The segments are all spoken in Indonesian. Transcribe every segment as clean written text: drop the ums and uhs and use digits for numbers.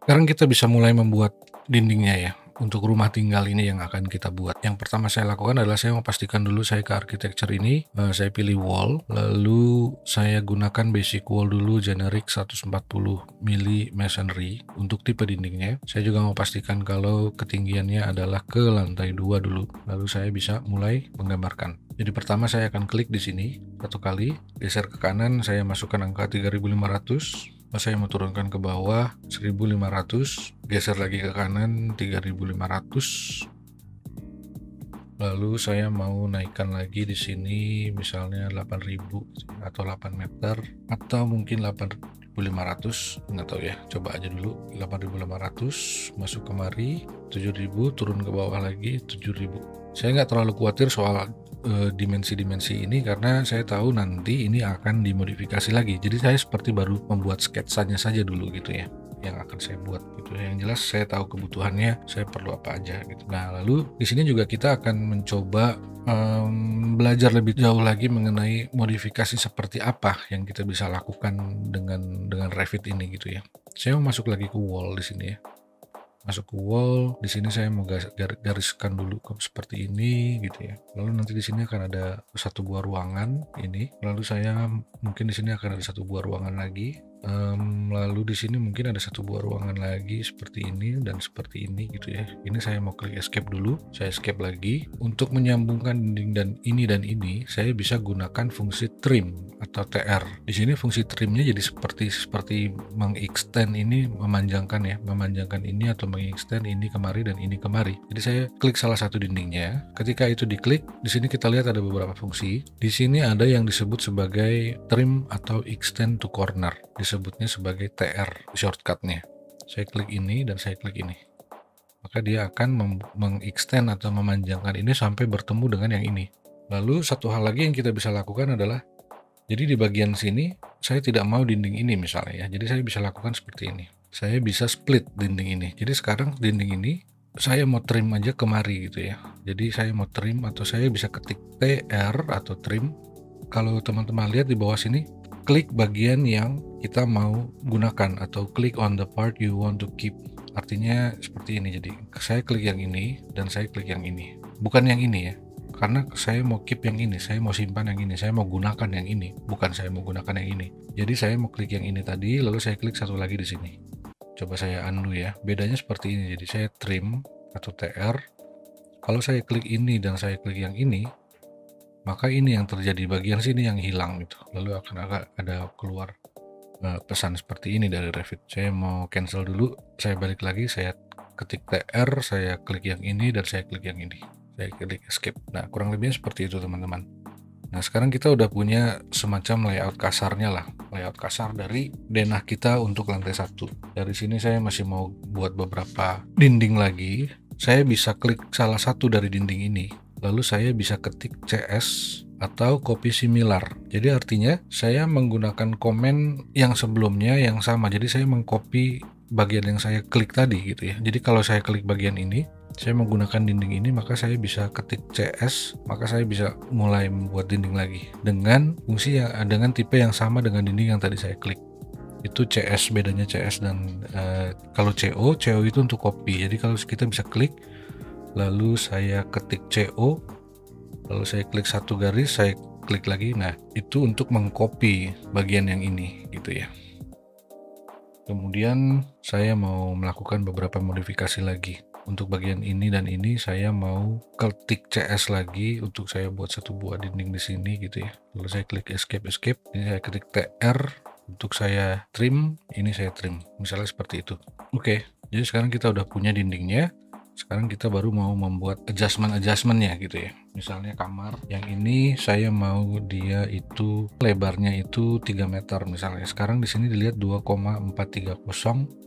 Sekarang kita bisa mulai membuat dindingnya ya, untuk rumah tinggal ini yang akan kita buat. Yang pertama saya lakukan adalah saya memastikan dulu saya ke architecture ini, saya pilih wall, lalu saya gunakan basic wall dulu generic 140 mili masonry untuk tipe dindingnya. Saya juga mau pastikan kalau ketinggiannya adalah ke lantai 2 dulu, lalu saya bisa mulai menggambarkan. Jadi pertama saya akan klik di sini satu kali, geser ke kanan, saya masukkan angka 3500. Saya mau turunkan ke bawah 1500, geser lagi ke kanan 3500. Lalu saya mau naikkan lagi di sini misalnya 8000 atau 8 meter atau mungkin 8500, nggak tahu ya, coba aja dulu 8500, masuk kemari 7000, turun ke bawah lagi 7000. Saya nggak terlalu khawatir soal dimensi-dimensi ini karena saya tahu nanti ini akan dimodifikasi lagi. Jadi saya seperti baru membuat sketsanya saja dulu gitu ya, yang akan saya buat gitu. Yang jelas saya tahu kebutuhannya, saya perlu apa aja gitu. Nah, lalu di sini juga kita akan mencoba belajar lebih jauh lagi mengenai modifikasi seperti apa yang kita bisa lakukan dengan Revit ini gitu ya. Saya mau masuk lagi ke wall di sini ya. Masuk ke wall, di sini saya mau gariskan dulu seperti ini gitu ya. Lalu nanti di sini akan ada satu buah ruangan ini. Lalu saya mungkin di sini akan ada satu buah ruangan lagi. Lalu di sini mungkin ada satu buah ruangan lagi seperti ini dan seperti ini gitu ya. Ini saya mau klik escape dulu, saya escape lagi. Untuk menyambungkan dinding dan ini, saya bisa gunakan fungsi trim atau TR. Di sini fungsi trimnya jadi seperti mengextend ini, memanjangkan ini atau mengextend ini kemari dan ini kemari. Jadi saya klik salah satu dindingnya. Ketika itu diklik, di sini kita lihat ada beberapa fungsi. Di sini ada yang disebut sebagai trim atau extend to corner. Disebutnya sebagai TR shortcutnya. Saya klik ini dan saya klik ini. Maka dia akan mengextend atau memanjangkan ini sampai bertemu dengan yang ini. Lalu satu hal lagi yang kita bisa lakukan adalah, jadi di bagian sini saya tidak mau dinding ini misalnya ya. Jadi saya bisa lakukan seperti ini. Saya bisa split dinding ini. Jadi sekarang dinding ini saya mau trim aja kemari gitu ya. Jadi saya mau trim atau saya bisa ketik TR atau trim. Kalau teman-teman lihat di bawah sini, klik bagian yang kita mau gunakan atau click on the part you want to keep. Artinya seperti ini. Jadi saya klik yang ini dan saya klik yang ini. Bukan yang ini ya. Karena saya mau keep yang ini, saya mau simpan yang ini, saya mau gunakan yang ini, bukan saya mau gunakan yang ini. Jadi saya mau klik yang ini tadi, lalu saya klik satu lagi di sini. Coba saya undo ya. Bedanya seperti ini. Jadi saya trim atau TR. Kalau saya klik ini dan saya klik yang ini, maka ini yang terjadi, bagian sini yang hilang gitu. Lalu akan ada keluar pesan seperti ini dari Revit. Saya mau cancel dulu, saya balik lagi, saya ketik TR, saya klik yang ini dan saya klik yang ini. Saya klik escape. Nah, kurang lebihnya seperti itu teman-teman. Nah, sekarang kita udah punya semacam layout kasarnya lah. Layout kasar dari denah kita untuk lantai 1. Dari sini saya masih mau buat beberapa dinding lagi. Saya bisa klik salah satu dari dinding ini. Lalu saya bisa ketik CS atau copy similar. Jadi artinya saya menggunakan komen yang sebelumnya yang sama. Jadi saya mengcopy bagian yang saya klik tadi gitu ya. Jadi kalau saya klik bagian ini, saya menggunakan dinding ini, maka saya bisa ketik CS, maka saya bisa mulai membuat dinding lagi dengan fungsi dengan tipe yang sama dengan dinding yang tadi saya klik. Itu CS, bedanya CS dan kalau CO itu untuk copy. Jadi kalau kita bisa klik, lalu saya ketik CO, lalu saya klik satu garis, saya klik lagi. Nah, itu untuk mengcopy bagian yang ini gitu ya. Kemudian saya mau melakukan beberapa modifikasi lagi. Untuk bagian ini dan ini saya mau ketik CS lagi untuk saya buat satu buah dinding di sini gitu ya. Lalu saya klik escape. Ini saya ketik TR untuk saya trim, ini saya trim. Misalnya seperti itu. Oke, jadi sekarang kita udah punya dindingnya. Sekarang kita baru mau membuat adjustmentnya gitu ya. Misalnya kamar yang ini saya mau dia itu lebarnya itu 3 meter misalnya. Sekarang di sini dilihat 2,430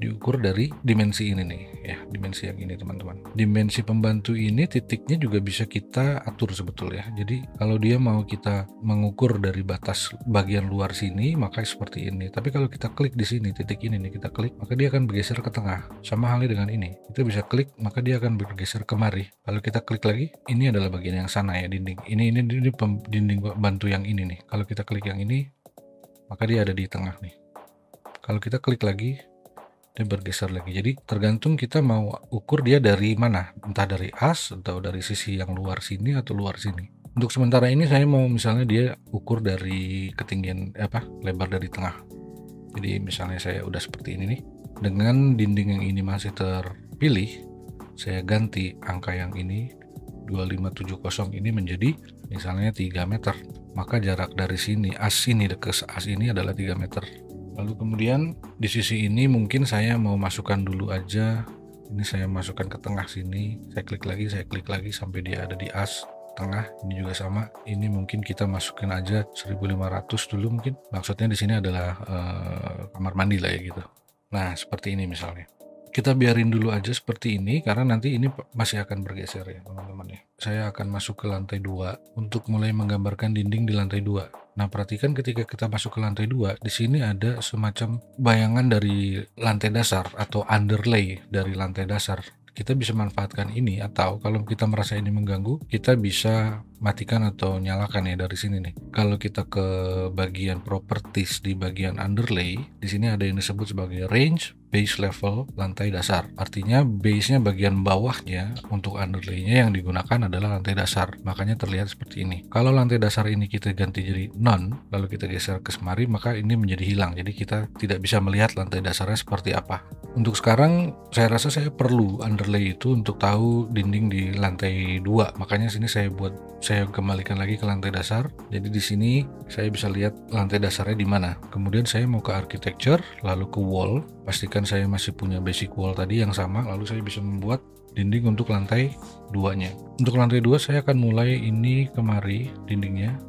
diukur dari dimensi ini nih ya, dimensi yang ini teman-teman. Dimensi pembantu ini titiknya juga bisa kita atur sebetulnya. Jadi kalau dia mau kita mengukur dari batas bagian luar sini, maka seperti ini. Tapi kalau kita klik di sini, titik ini nih kita klik, maka dia akan bergeser ke tengah. Sama halnya dengan ini. Kita bisa klik, maka dia akan bergeser kemari. Lalu kita klik lagi, ini adalah bagian yang sana ya, dinding. Ini dinding bantu yang ini nih. Kalau kita klik yang ini, maka dia ada di tengah nih. Kalau kita klik lagi, dia bergeser lagi. Jadi tergantung kita mau ukur dia dari mana, entah dari as atau dari sisi yang luar sini atau luar sini. Untuk sementara ini saya mau misalnya dia ukur dari ketinggian lebar dari tengah. Jadi misalnya saya udah seperti ini nih, dengan dinding yang ini masih terpilih, saya ganti angka yang ini 2570 ini menjadi misalnya 3 meter. Maka jarak dari sini as ini ke as ini adalah 3 meter. Lalu kemudian di sisi ini mungkin saya mau masukkan dulu aja, ini saya masukkan ke tengah sini, saya klik lagi sampai dia ada di as tengah. Ini juga sama, ini mungkin kita masukin aja 1500 dulu mungkin. Maksudnya di sini adalah kamar mandi lah ya gitu. Nah seperti ini misalnya. Kita biarin dulu aja seperti ini karena nanti ini masih akan bergeser ya teman-teman ya. Saya akan masuk ke lantai 2 untuk mulai menggambarkan dinding di lantai 2. Nah, perhatikan ketika kita masuk ke lantai 2, di sini ada semacam bayangan dari lantai dasar atau underlay dari lantai dasar. Kita bisa manfaatkan ini, atau kalau kita merasa ini mengganggu, kita bisa matikan atau nyalakan ya dari sini nih. Kalau kita ke bagian properties di bagian underlay, di sini ada yang disebut sebagai range base level lantai dasar. Artinya base-nya bagian bawahnya untuk underlay-nya yang digunakan adalah lantai dasar. Makanya terlihat seperti ini. Kalau lantai dasar ini kita ganti jadi none, lalu kita geser ke semari, maka ini menjadi hilang. Jadi kita tidak bisa melihat lantai dasarnya seperti apa. Untuk sekarang saya rasa saya perlu underlay itu untuk tahu dinding di lantai 2. Makanya sini saya kembalikan lagi ke lantai dasar. Jadi di sini saya bisa lihat lantai dasarnya di mana. Kemudian saya mau ke architecture, lalu ke wall. Pastikan saya masih punya basic wall tadi yang sama, lalu saya bisa membuat dinding untuk lantai 2-nya. Untuk lantai 2 saya akan mulai ini kemari dindingnya,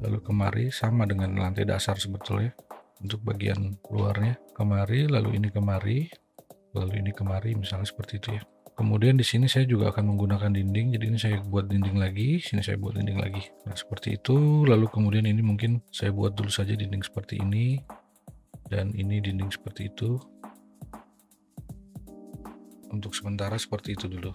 lalu kemari sama dengan lantai dasar sebetulnya. Untuk bagian luarnya kemari, lalu ini kemari, lalu ini kemari, misalnya seperti itu ya. Kemudian di sini saya juga akan menggunakan dinding, jadi ini saya buat dinding lagi, sini saya buat dinding lagi. Nah seperti itu, lalu kemudian ini mungkin saya buat dulu saja dinding seperti ini, dan ini dinding seperti itu. Untuk sementara seperti itu dulu.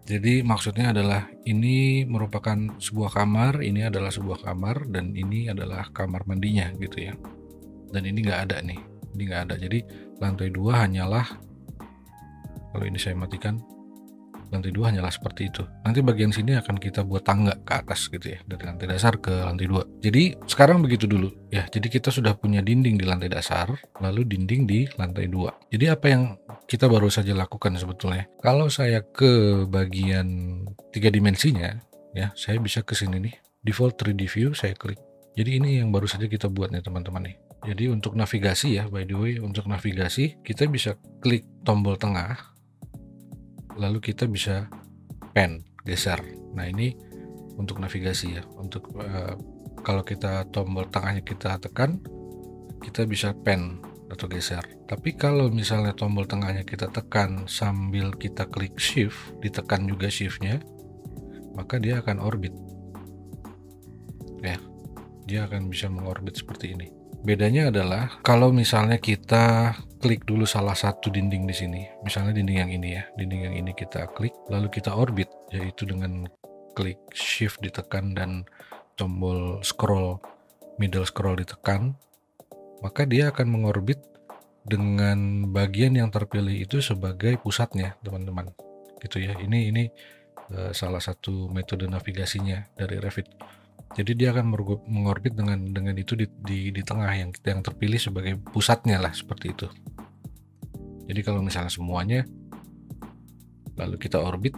Jadi maksudnya adalah ini merupakan sebuah kamar, ini adalah sebuah kamar, dan ini adalah kamar mandinya gitu ya. Dan ini nggak ada nih, ini nggak ada. Jadi lantai 2 hanyalah, kalau ini saya matikan, lantai 2 hanyalah seperti itu. Nanti bagian sini akan kita buat tangga ke atas gitu ya, dari lantai dasar ke lantai 2. Jadi sekarang begitu dulu ya. Jadi kita sudah punya dinding di lantai dasar, lalu dinding di lantai 2. Jadi apa yang kita baru saja lakukan sebetulnya, kalau saya ke bagian 3 dimensinya ya, saya bisa ke sini nih, default 3D view, saya klik. Jadi ini yang baru saja kita buat nih teman-teman nih. Jadi untuk navigasi ya, by the way, untuk navigasi kita bisa klik tombol tengah, lalu kita bisa pen, geser. Nah ini untuk navigasi ya. Untuk kalau kita tombol tengahnya kita tekan, kita bisa pen atau geser. Tapi kalau misalnya tombol tengahnya kita tekan sambil kita klik shift, ditekan juga shiftnya, maka dia akan orbit. Ya, dia akan bisa mengorbit seperti ini. Bedanya adalah kalau misalnya kita klik dulu salah satu dinding di sini, misalnya dinding yang ini ya, dinding yang ini kita klik, lalu kita orbit, yaitu dengan klik shift ditekan dan tombol scroll, middle scroll ditekan, maka dia akan mengorbit dengan bagian yang terpilih itu sebagai pusatnya, teman-teman. Gitu ya. Ini salah satu metode navigasinya dari Revit. Jadi dia akan mengorbit dengan itu di tengah yang terpilih sebagai pusatnya lah, seperti itu. Jadi kalau misalnya semuanya lalu kita orbit,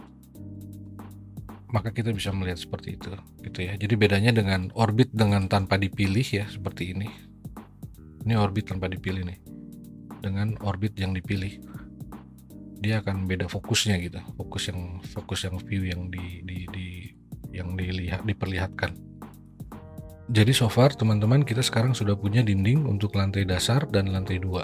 maka kita bisa melihat seperti itu gitu ya. Jadi bedanya dengan orbit dengan tanpa dipilih ya, seperti ini. Ini orbit tanpa dipilih nih. Dengan orbit yang dipilih, dia akan beda fokusnya gitu. Fokus yang view yang diperlihatkan. Jadi so far teman-teman, kita sekarang sudah punya dinding untuk lantai dasar dan lantai 2.